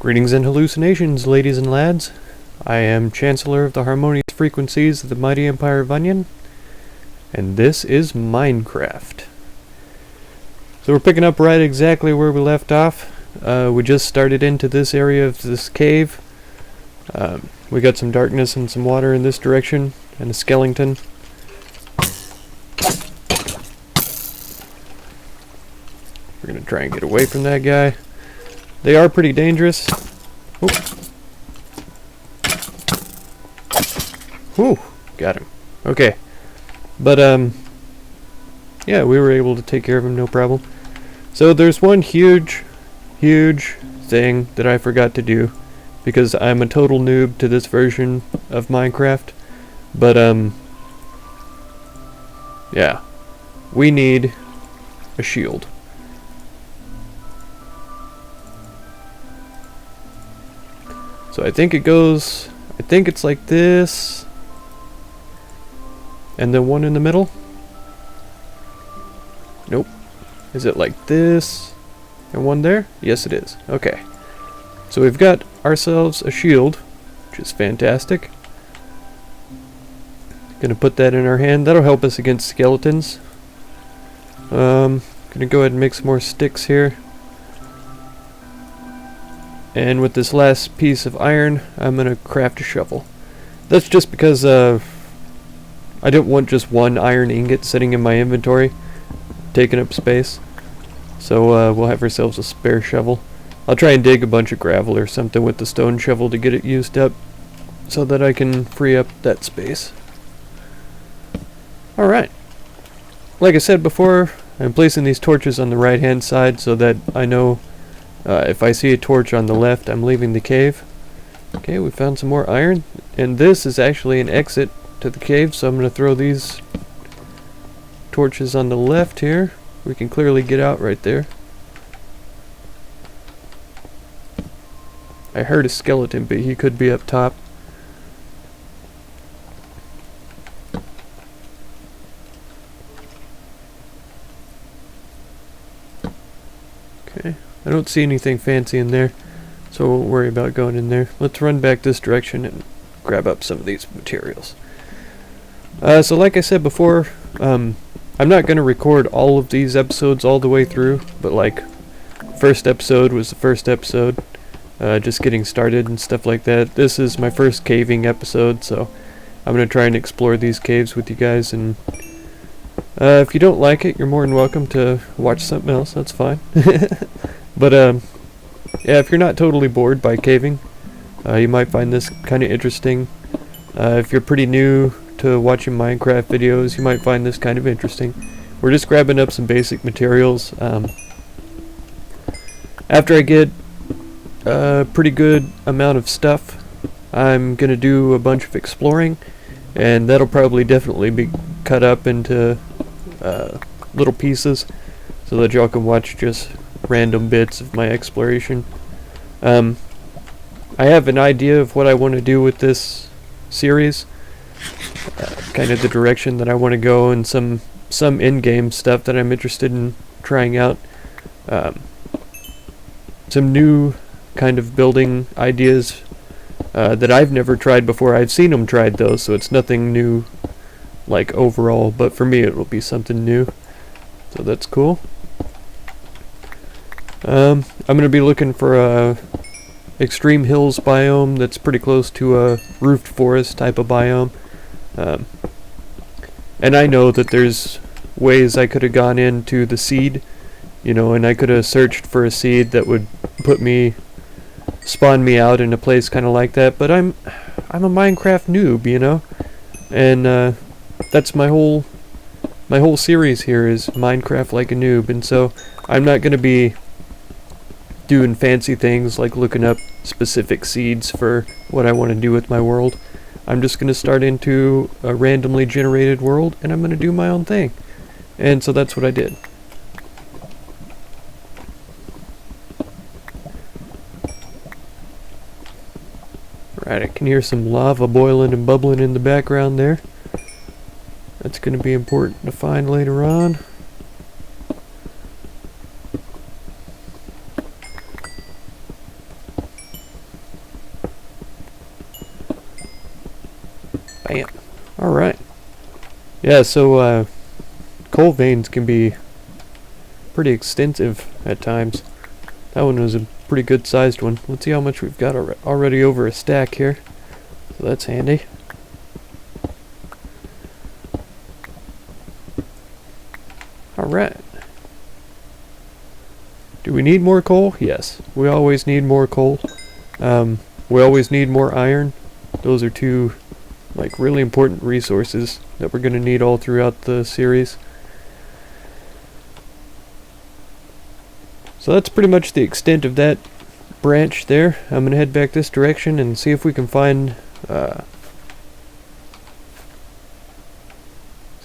Greetings and hallucinations, ladies and lads. I am Chancellor of the Harmonious Frequencies of the Mighty Empire of Onion, and this is Minecraft. So we're picking up right exactly where we left off. We just started into this area of this cave. We got some darkness and some water in this direction, and a skeleton. We're gonna try and get away from that guy. They are pretty dangerous. Ooh. Whew, got him. Okay. But, yeah, we were able to take care of him, no problem. So there's one huge thing that I forgot to do, because I'm a total noob to this version of Minecraft. But, yeah. We need a shield. So I think it's like this, and then one in the middle. Nope. Is it like this, and one there? Yes, it is. Okay. So we've got ourselves a shield, which is fantastic. Gonna put that in our hand. That'll help us against skeletons. Gonna go ahead and make some more sticks here. And with this last piece of iron, I'm going to craft a shovel. That's just because I didn't want just one iron ingot sitting in my inventory, taking up space. So we'll have ourselves a spare shovel. I'll try and dig a bunch of gravel or something with the stone shovel to get it used up, so that I can free up that space. Alright. Like I said before, I'm placing these torches on the right hand side so that I know if I see a torch on the left, I'm leaving the cave. Okay, we found some more iron. And this is actually an exit to the cave, so I'm going to throw these torches on the left here. We can clearly get out right there. I heard a skeleton, but he could be up top. Okay. I don't see anything fancy in there, so I won't worry about going in there. Let's run back this direction and grab up some of these materials. So like I said before, I'm not going to record all of these episodes all the way through, but like, first episode was the first episode, just getting started and stuff like that. This is my first caving episode, so I'm going to try and explore these caves with you guys, and if you don't like it, you're more than welcome to watch something else, that's fine. But, yeah, if you're not totally bored by caving, you might find this kind of interesting. If you're pretty new to watching Minecraft videos, you might find this kind of interesting. We're just grabbing up some basic materials. After I get a pretty good amount of stuff, I'm going to do a bunch of exploring, and that'll probably definitely be cut up into little pieces so that y'all can watch just random bits of my exploration. I have an idea of what I want to do with this series, kind of the direction that I want to go, and some in-game stuff that I'm interested in trying out. Some new kind of building ideas that I've never tried before. I've seen them tried though, so it's nothing new like overall, but for me it will be something new, so that's cool. I'm going to be looking for a extreme hills biome that's pretty close to a roofed forest type of biome. And I know that there's ways I could have gone into the seed, you know, and I could have searched for a seed that would spawn me out in a place kind of like that, but I'm a Minecraft noob, you know, and that's my whole series here is Minecraft like a noob, and so I'm not going to be doing fancy things like looking up specific seeds for what I want to do with my world. I'm just going to start into a randomly generated world, and I'm going to do my own thing. And so that's what I did. Right, I can hear some lava boiling and bubbling in the background there. That's going to be important to find later on. Bam. Alright. Yeah, so coal veins can be pretty extensive at times. That one was a pretty good sized one. Let's see how much we've got already over a stack here. So that's handy. Alright. Do we need more coal? Yes. We always need more coal. We always need more iron. Those are two like really important resources that we're going to need all throughout the series. So that's pretty much the extent of that branch there. I'm going to head back this direction and see if we can find... is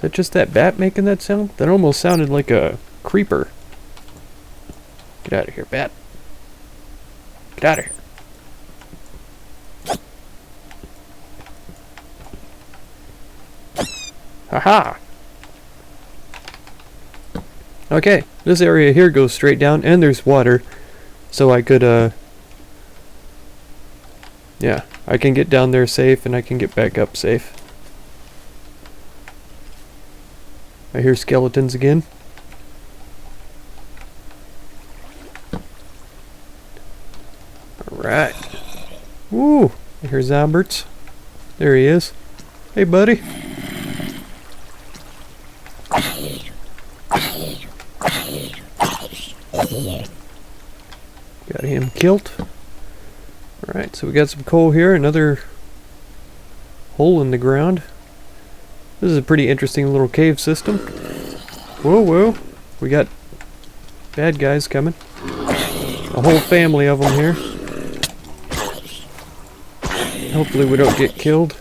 that just that bat making that sound? That almost sounded like a creeper. Get out of here, bat. Get out of here. Haha! Okay, this area here goes straight down, and there's water, so I could, yeah, I can get down there safe, and I can get back up safe. I hear skeletons again. Alright. Woo! I hear Zomberts. There he is. Hey, buddy. Got him killed. Alright, so we got some coal here, another hole in the ground. This is a pretty interesting little cave system. Whoa, whoa. We got bad guys coming. A whole family of them here. Hopefully we don't get killed.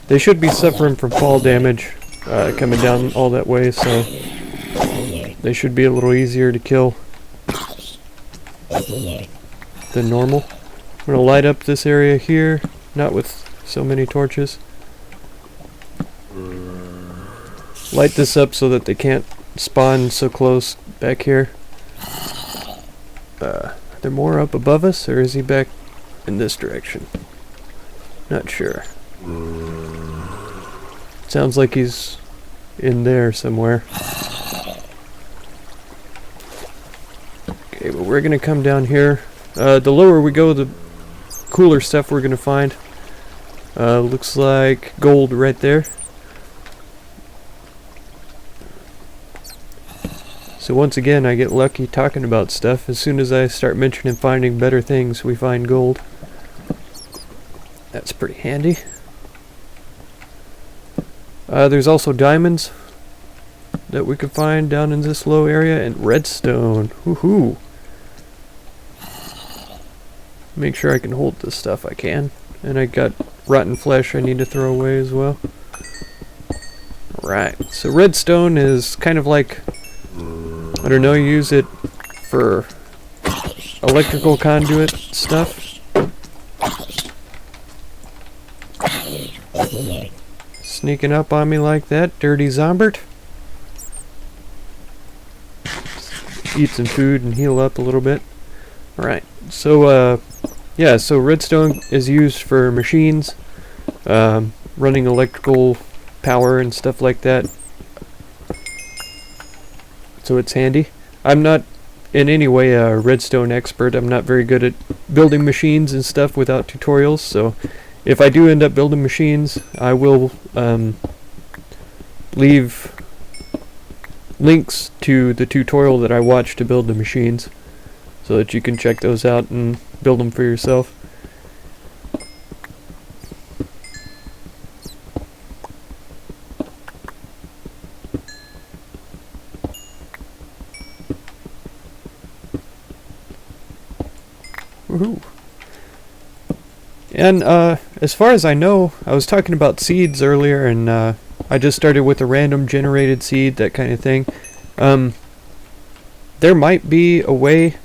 They should be suffering from fall damage coming down all that way, so they should be a little easier to kill than normal. I'm going to light up this area here, not with so many torches. Light this up so that they can't spawn so close back here. Are there more up above us, or is he back in this direction? Not sure. Sounds like he's in there somewhere. Okay, but we're gonna come down here. The lower we go, the cooler stuff we're gonna find. Looks like gold right there. So once again, I get lucky talking about stuff. As soon as I start mentioning finding better things, we find gold. That's pretty handy. There's also diamonds that we could find down in this low area, and redstone. Woohoo! Make sure I can hold this stuff. I can. And I got rotten flesh I need to throw away as well. Alright, so redstone is kind of like, I don't know, you use it for electrical conduit stuff. Sneaking up on me like that, dirty Zombert. Eat some food and heal up a little bit. Alright, so yeah, so redstone is used for machines, running electrical power and stuff like that. So it's handy. I'm not in any way a redstone expert. I'm not very good at building machines and stuff without tutorials, so if I do end up building machines, I will leave links to the tutorial that I watched to build the machines so that you can check those out and build them for yourself. Woohoo! And as far as I know, I was talking about seeds earlier, and I just started with a random generated seed, that kind of thing. There might be a way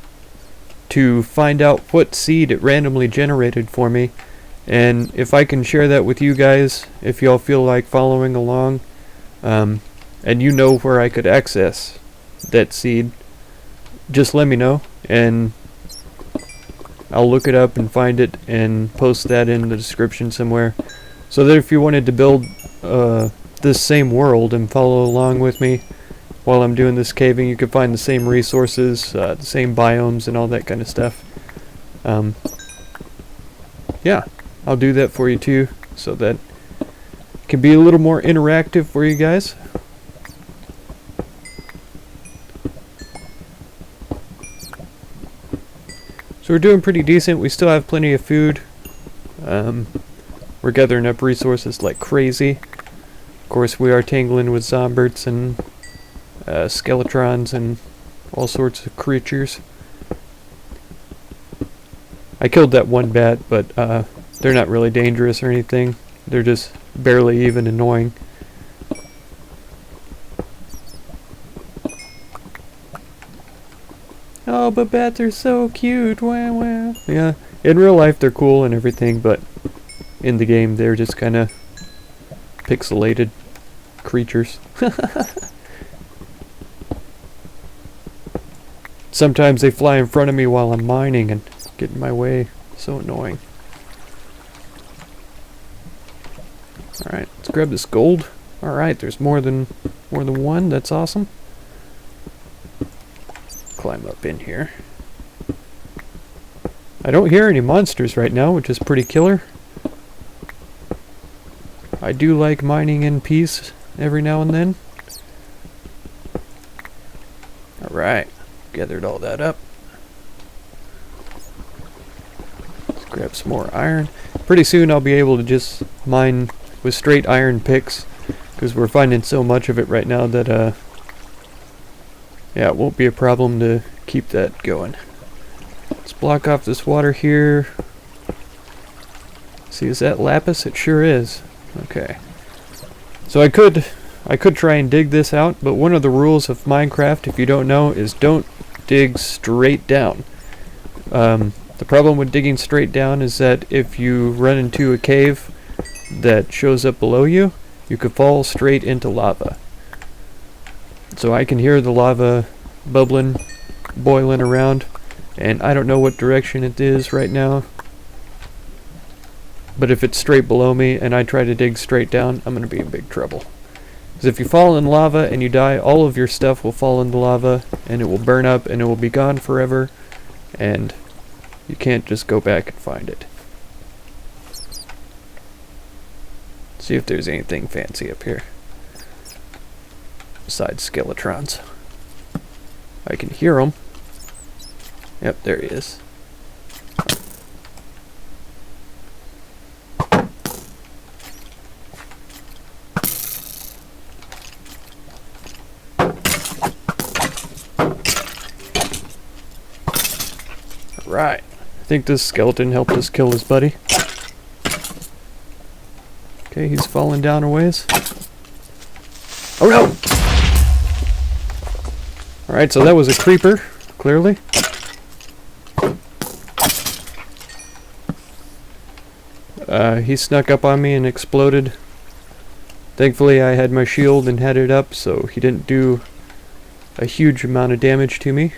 to find out what seed it randomly generated for me, and if I can share that with you guys, if y'all feel like following along, and you know where I could access that seed, just let me know, and I'll look it up and find it and post that in the description somewhere, so that if you wanted to build this same world and follow along with me while I'm doing this caving, you can find the same resources, the same biomes and all that kind of stuff. Yeah, I'll do that for you too, so that it can be a little more interactive for you guys. So we're doing pretty decent. We still have plenty of food. We're gathering up resources like crazy. Of course, we are tangling with zomberts and skeletrons and all sorts of creatures. I killed that one bat, but they're not really dangerous or anything. They're just barely even annoying. Oh, but bats are so cute. Wah, wah. Yeah, in real life they're cool and everything, but in the game they're just kind of pixelated creatures. Sometimes they fly in front of me while I'm mining and get in my way. So annoying. Alright, let's grab this gold. Alright, there's more than one. That's awesome. Climb up in here. I don't hear any monsters right now, which is pretty killer. I do like mining in peace every now and then. Alright, gathered all that up. Let's grab some more iron. Pretty soon I'll be able to just mine with straight iron picks, because we're finding so much of it right now that yeah, it won't be a problem to keep that going. Let's block off this water here. See, is that lapis? It sure is. Okay. So I could try and dig this out, but one of the rules of Minecraft, if you don't know, is don't dig straight down. The problem with digging straight down is that if you run into a cave that shows up below you, you could fall straight into lava. So I can hear the lava bubbling, boiling around, and I don't know what direction it is right now. But if it's straight below me and I try to dig straight down, I'm going to be in big trouble. Because if you fall in lava and you die, all of your stuff will fall in the lava, and it will burn up, and it will be gone forever, and you can't just go back and find it. See if there's anything fancy up here besides skeletrons. I can hear them. Yep, there he is. Right. I think this skeleton helped us kill his buddy. Okay, he's falling down a ways. Oh no! Alright, so that was a creeper, clearly. He snuck up on me and exploded. Thankfully I had my shield and had it up, so he didn't do a huge amount of damage to me.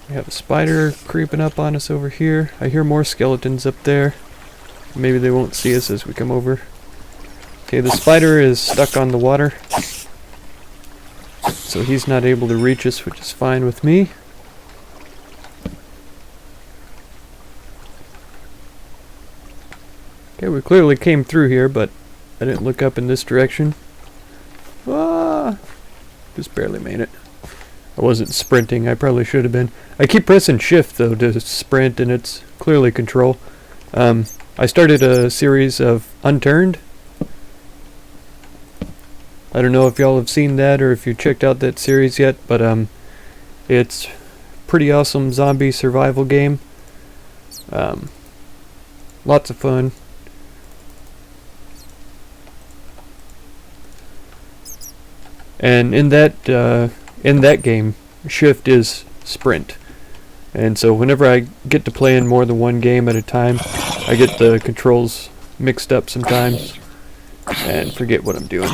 We have a spider creeping up on us over here. I hear more skeletons up there. Maybe they won't see us as we come over. Okay, the spider is stuck on the water, so he's not able to reach us, which is fine with me. Okay, we clearly came through here, but I didn't look up in this direction. Ah! Just barely made it. I wasn't sprinting, I probably should have been. I keep pressing shift though to sprint, and it's clearly control. I started a series of Unturned. I don't know if y'all have seen that or if you checked out that series yet, but it's a pretty awesome zombie survival game. Lots of fun. And in that game, shift is sprint. And so whenever I get to play in more than one game at a time, I get the controls mixed up sometimes and forget what I'm doing.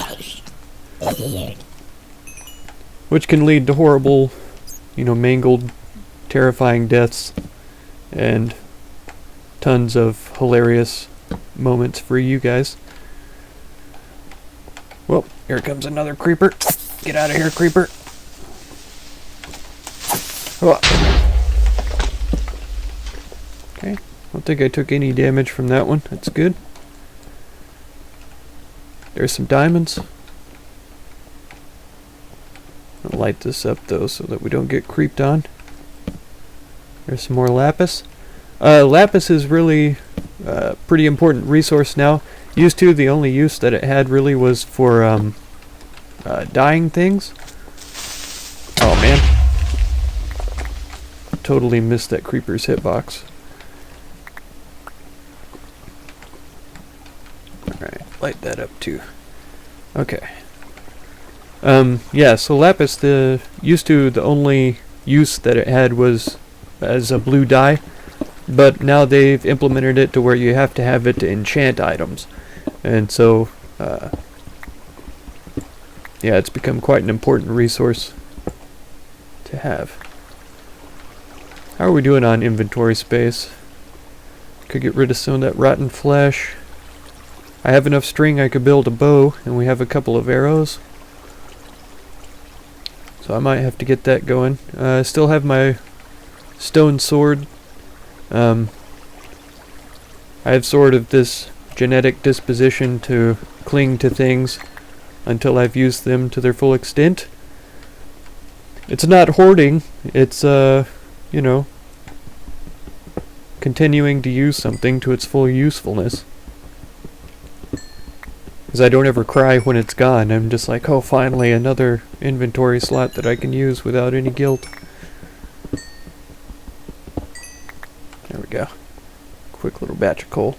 which can lead to horrible, mangled, terrifying deaths, and tons of hilarious moments for you guys. Well, here comes another creeper. Get out of here, creeper. Oh. Okay, I don't think I took any damage from that one. That's good. There's some diamonds. I'll light this up though so that we don't get creeped on. There's some more lapis. Lapis is really a pretty important resource now. Used to, the only use that it had really was for dyeing things. Oh man. Totally missed that creeper's hitbox. Alright, light that up too. Okay. Yeah, so lapis, the only use that it had was as a blue dye, but now they've implemented it to where you have to have it to enchant items, and so yeah, it's become quite an important resource to have. How are we doing on inventory space? Could get rid of some of that rotten flesh. I have enough string I could build a bow, and we have a couple of arrows. So I might have to get that going. I still have my stone sword. I have sort of this genetic disposition to cling to things until I've used them to their full extent. It's not hoarding, it's, continuing to use something to its full usefulness. Because I don't ever cry when it's gone. I'm just like, oh, finally another inventory slot that I can use without any guilt. There we go. Quick little batch of coal.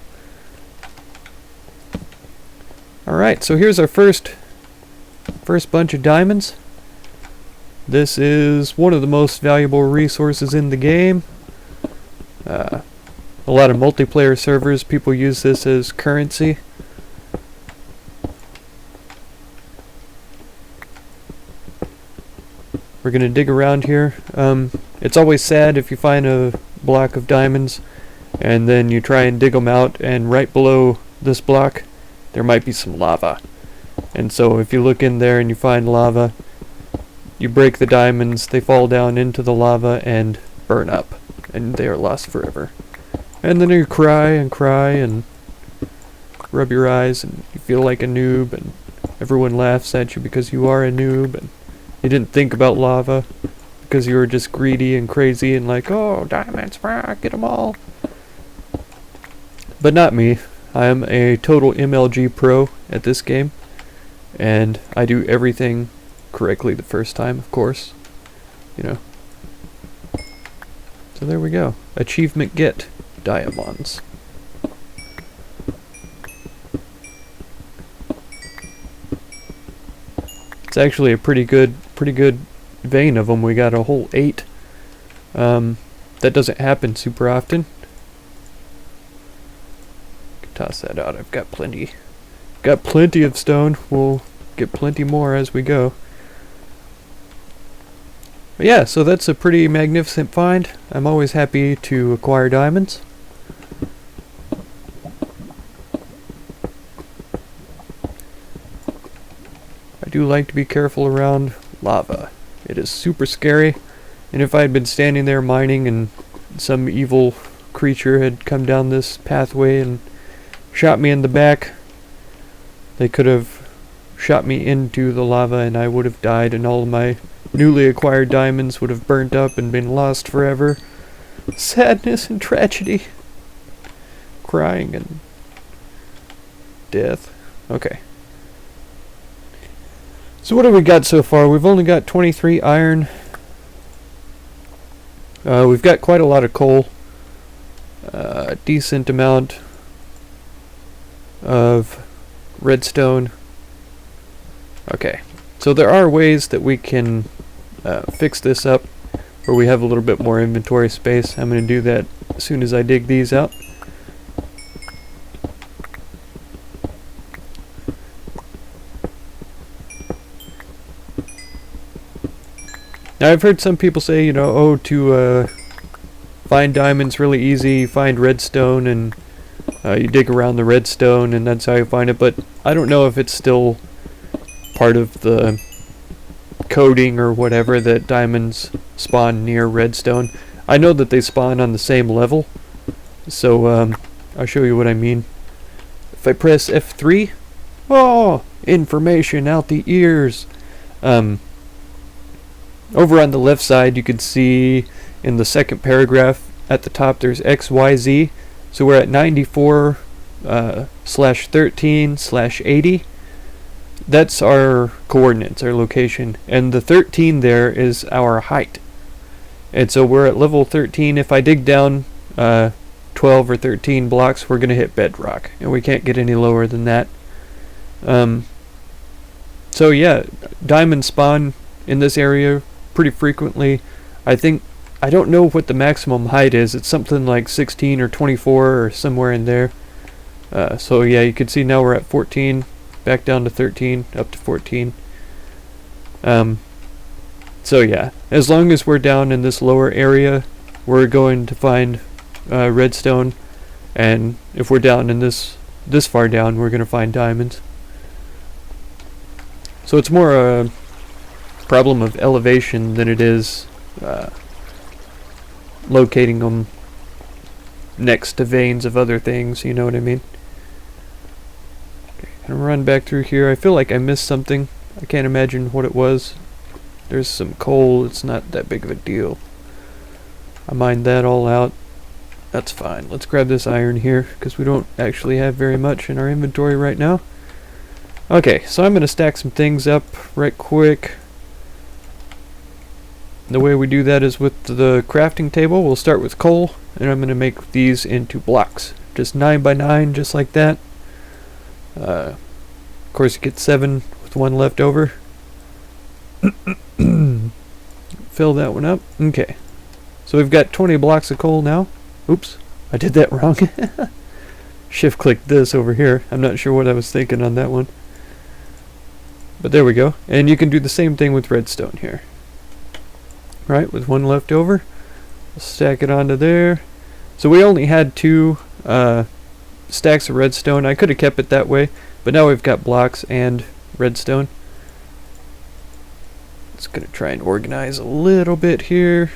Alright, so here's our first bunch of diamonds. This is one of the most valuable resources in the game. A lot of multiplayer servers, people use this as currency. We're gonna dig around here. It's always sad if you find a block of diamonds and then you try and dig them out, and right below this block there might be some lava. And so if you look in there and you find lava, you break the diamonds, they fall down into the lava and burn up, and they are lost forever. And then you cry and rub your eyes and you feel like a noob, and everyone laughs at you because you are a noob and you didn't think about lava because you were just greedy and crazy and like, oh, diamonds, get them all. But not me. I am a total MLG pro at this game, and I do everything correctly the first time, of course. So there we go. Achievement get diamonds. It's actually a pretty good vein of them. We got a whole 8. That doesn't happen super often. Toss that out. I've got plenty of stone. We'll get plenty more as we go. But yeah, so that's a pretty magnificent find. I'm always happy to acquire diamonds. I do like to be careful around lava. It is super scary, and if I had been standing there mining and some evil creature had come down this pathway and shot me in the back, they could have shot me into the lava and I would have died, and all of my newly acquired diamonds would have burnt up and been lost forever. Sadness and tragedy. Crying and death. Okay. So what have we got so far? We've only got 23 iron. We've got quite a lot of coal. A decent amount of redstone. Okay, so there are ways that we can fix this up where we have a little bit more inventory space. I'm going to do that as soon as I dig these out. Now I've heard some people say, you know, oh, to find diamonds really easy, you find redstone and you dig around the redstone and that's how you find it, but I don't know if it's still part of the coding or whatever that diamonds spawn near redstone. I know that they spawn on the same level, so I'll show you what I mean. If I press F3, oh, information out the ears. Over on the left side you can see in the second paragraph at the top there's XYZ. So we're at 94 /13/80. That's our coordinates, our location. And the 13 there is our height. And so we're at level 13. If I dig down 12 or 13 blocks, we're going to hit bedrock. And we can't get any lower than that. So yeah, diamonds spawn in this area pretty frequently. I don't know what the maximum height is. It's something like 16 or 24 or somewhere in there. So yeah, you can see now we're at 14, back down to 13, up to 14. So yeah, as long as we're down in this lower area, we're going to find redstone, and if we're down in this far down, we're going to find diamonds. So it's more a problem of elevation than it is locating them next to veins of other things, you know what I mean? Okay, gonna run back through here. I feel like I missed something. I can't imagine what it was. There's some coal. It's not that big of a deal. I mined that all out. That's fine. Let's grab this iron here, because we don't actually have very much in our inventory right now. Okay, so I'm gonna stack some things up right quick. The way we do that is with the crafting table. We'll start with coal, and I'm going to make these into blocks. Just 9 by 9, just like that. Of course, you get 7 with 1 left over. Fill that one up. Okay. So we've got 20 blocks of coal now. Oops, I did that wrong. Shift click this over here. I'm not sure what I was thinking on that one. But there we go. And you can do the same thing with redstone here. Right, with 1 left over, stack it onto there. So we only had 2 stacks of redstone. I could have kept it that way, but now we've got blocks and redstone. Just gonna try and organize a little bit here.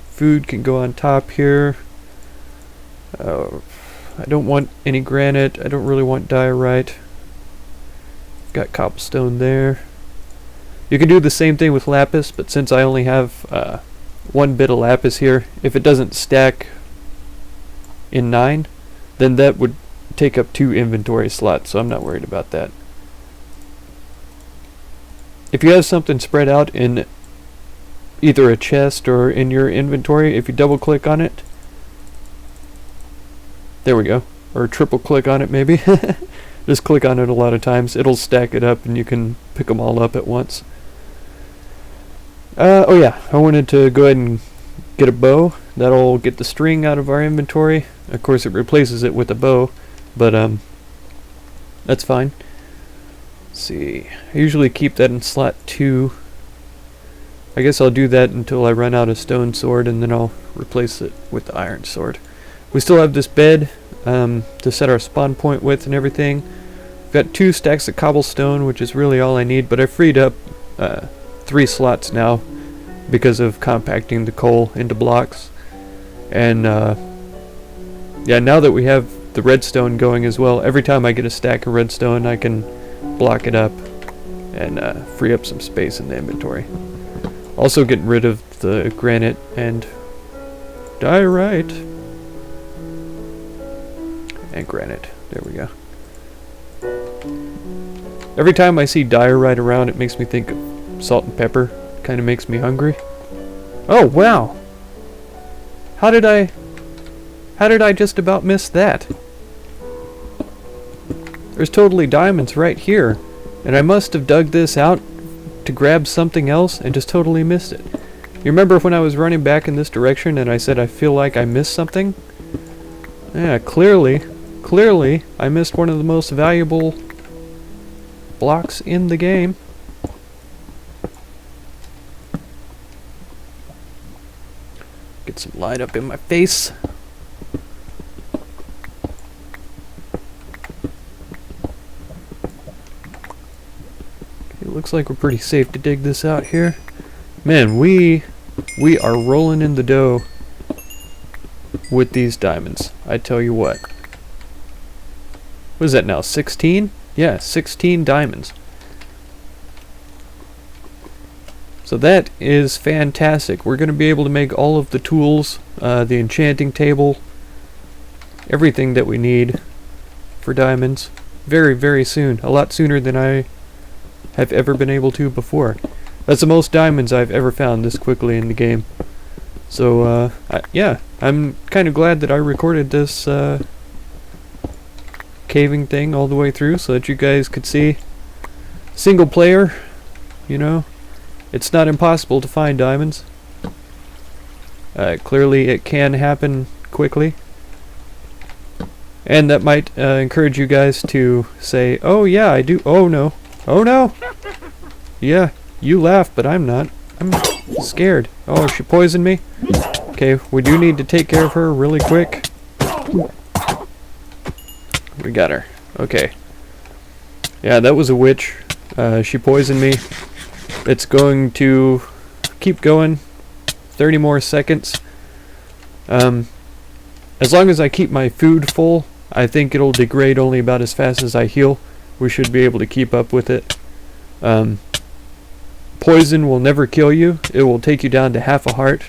Food can go on top here. I don't want any granite. I don't really want diorite. Got cobblestone there. You can do the same thing with lapis, but since I only have 1 bit of lapis here, if it doesn't stack in 9, then that would take up 2 inventory slots, so I'm not worried about that. If you have something spread out in either a chest or in your inventory, if you double click on it, there we go, or triple click on it maybe, just click on it a lot of times, it'll stack it up and you can pick them all up at once. Oh yeah, I wanted to go ahead and get a bow. That'll get the string out of our inventory. Of course it replaces it with a bow, but that's fine. Let's see, I usually keep that in slot 2. I guess I'll do that until I run out of stone sword, and then I'll replace it with the iron sword. We still have this bed to set our spawn point with and everything. Got 2 stacks of cobblestone, which is really all I need, but I freed up 3 slots now because of compacting the coal into blocks. And yeah, now that we have the redstone going as well, every time I get a stack of redstone I can block it up and free up some space in the inventory. Also getting rid of the granite and diorite and granite. There we go. Every time I see diorite around, it makes me think of salt and pepper. Kind of makes me hungry. Oh wow! How did I just about miss that? There's totally diamonds right here, and I must have dug this out to grab something else and just totally missed it. You remember when I was running back in this direction and I said I feel like I missed something? Yeah, clearly I missed one of the most valuable blocks in the game. Get some light up in my face. It looks like we're pretty safe to dig this out here. Man, we are rolling in the dough with these diamonds. I tell you what. What is that now? 16? Yeah, 16 diamonds. So that is fantastic. We're going to be able to make all of the tools, the enchanting table, everything that we need for diamonds very, very soon. A lot sooner than I have ever been able to before. That's the most diamonds I've ever found this quickly in the game. So, yeah, I'm kind of glad that I recorded this caving thing all the way through so that you guys could see. Single player, you know. It's not impossible to find diamonds. Clearly it can happen quickly. And that might encourage you guys to say, oh yeah, I do. Oh no. Oh no. Yeah, you laugh, but I'm not. I'm scared. Oh, she poisoned me? Okay, we do need to take care of her really quick. We got her. Okay. Yeah, that was a witch. She poisoned me. It's going to keep going. 30 more seconds. As long as I keep my food full, I think it'll degrade only about as fast as I heal. We should be able to keep up with it. Poison will never kill you. It will take you down to half a heart.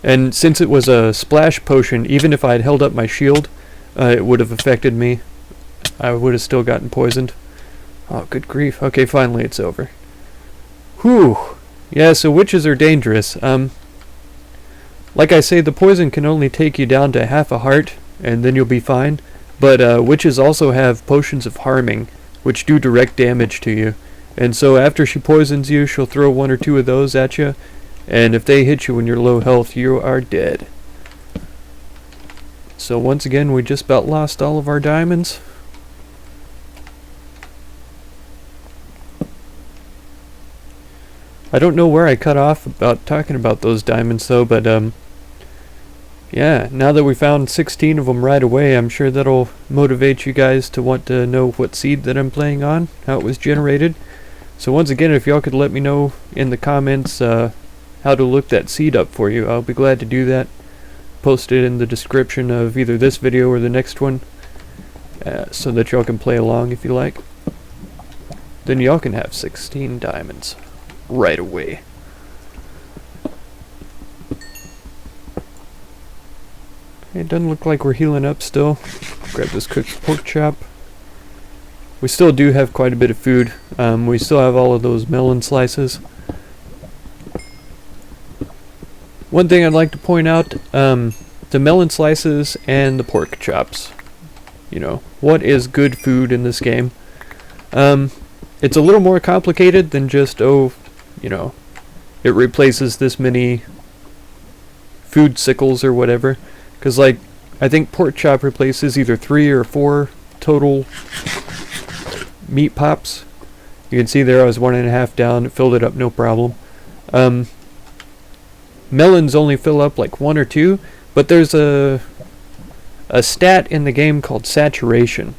And since it was a splash potion, even if I had held up my shield, it would have affected me. I would have still gotten poisoned. Oh, good grief. Okay, finally it's over. Whew. Yeah, so witches are dangerous. Like I say, the poison can only take you down to half a heart, and then you'll be fine. But witches also have potions of harming, which do direct damage to you. And so after she poisons you, she'll throw one or two of those at you. And if they hit you when you're low health, you are dead. So once again, we just about lost all of our diamonds. I don't know where I cut off about talking about those diamonds though, but yeah, now that we found 16 of them right away, I'm sure that'll motivate you guys to want to know what seed that I'm playing on, how it was generated. So once again, if y'all could let me know in the comments how to look that seed up for you, I'll be glad to do that. Post it in the description of either this video or the next one, so that y'all can play along if you like. Then y'all can have 16 diamonds right away. It doesn't look like we're healing up still. Grab this cooked pork chop. We still do have quite a bit of food. We still have all of those melon slices. One thing I'd like to point out, the melon slices and the pork chops. You know, what is good food in this game? It's a little more complicated than just, oh, you know, it replaces this many food sickles or whatever. Because, like, I think pork chop replaces either 3 or 4 total meat pops. You can see there I was 1.5 down. It filled it up no problem. Melons only fill up like 1 or 2. But there's a stat in the game called saturation.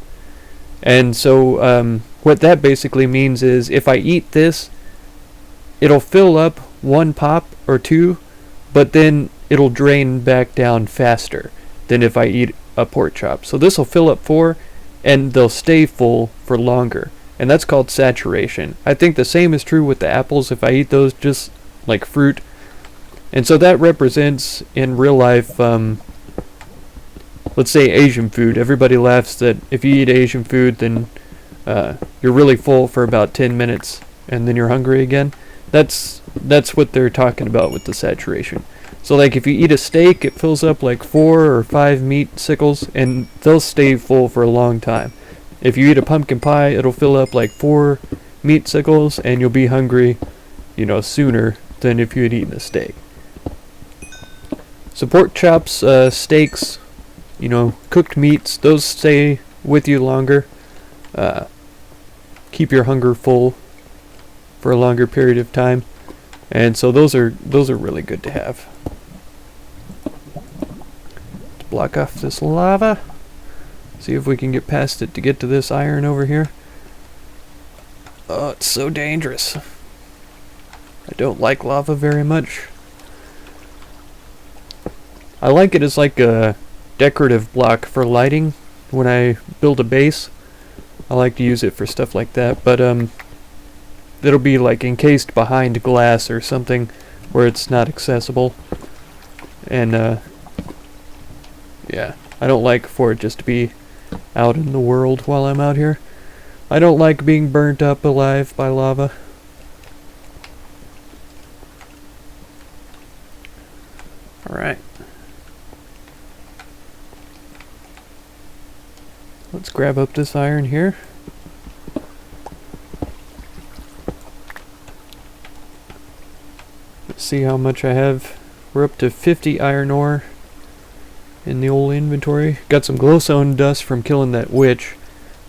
And so what that basically means is if I eat this, it'll fill up 1 pop or 2, but then it'll drain back down faster than if I eat a pork chop. So this will fill up 4, and they'll stay full for longer. And that's called saturation. I think the same is true with the apples if I eat those just like fruit. And so that represents, in real life, let's say Asian food. Everybody laughs that if you eat Asian food, then you're really full for about 10 minutes, and then you're hungry again. That's what they're talking about with the saturation. So like if you eat a steak, it fills up like 4 or 5 meat sickles, and they'll stay full for a long time. If you eat a pumpkin pie, it'll fill up like 4 meat sickles, and you'll be hungry, you know, sooner than if you had eaten a steak. So pork chops, steaks, you know, cooked meats, those stay with you longer. Keep your hunger full for a longer period of time. And so those are really good to have. Let's block off this lava. See if we can get past it to get to this iron over here. Oh, it's so dangerous. I don't like lava very much. I like it as like a decorative block for lighting when I build a base. I like to use it for stuff like that, but it'll be like encased behind glass or something where it's not accessible. And yeah, I don't like for it just to be out in the world while I'm out here. I don't like being burnt up alive by lava. Alright. Let's grab up this iron here. Let's see how much I have. We're up to 50 iron ore in the old inventory. Got some glowstone dust from killing that witch.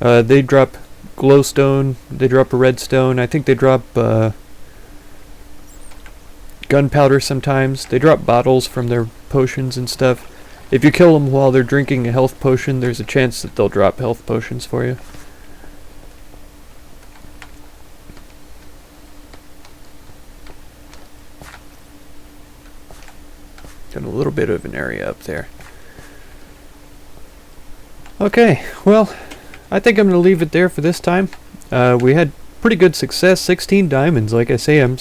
They drop glowstone, they drop a redstone, I think they drop gunpowder sometimes. They drop bottles from their potions and stuff. If you kill them while they're drinking a health potion, there's a chance that they'll drop health potions for you. Got a little bit of an area up there. Okay, well, I think I'm going to leave it there for this time. We had pretty good success, 16 diamonds. Like I say, I'm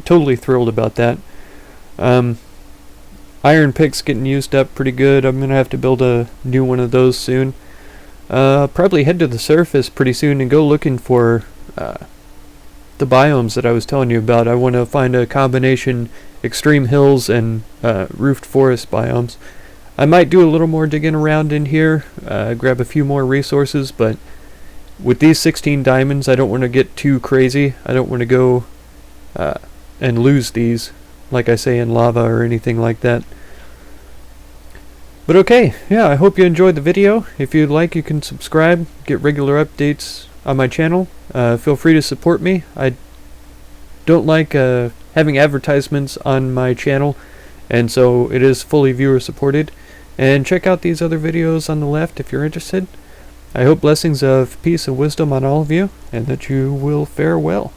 totally thrilled about that. Iron pick's getting used up pretty good. I'm going to have to build a new one of those soon. Probably head to the surface pretty soon and go looking for the biomes that I was telling you about. I want to find a combination extreme hills and roofed forest biomes. I might do a little more digging around in here, grab a few more resources, but with these 16 diamonds, I don't want to get too crazy. I don't want to go and lose these, like I say, in lava or anything like that. But okay, yeah, I hope you enjoyed the video. If you'd like, you can subscribe, get regular updates on my channel. Feel free to support me. I don't like having advertisements on my channel, and so it is fully viewer supported. And check out these other videos on the left if you're interested. I hope blessings of peace and wisdom on all of you, and that you will fare well.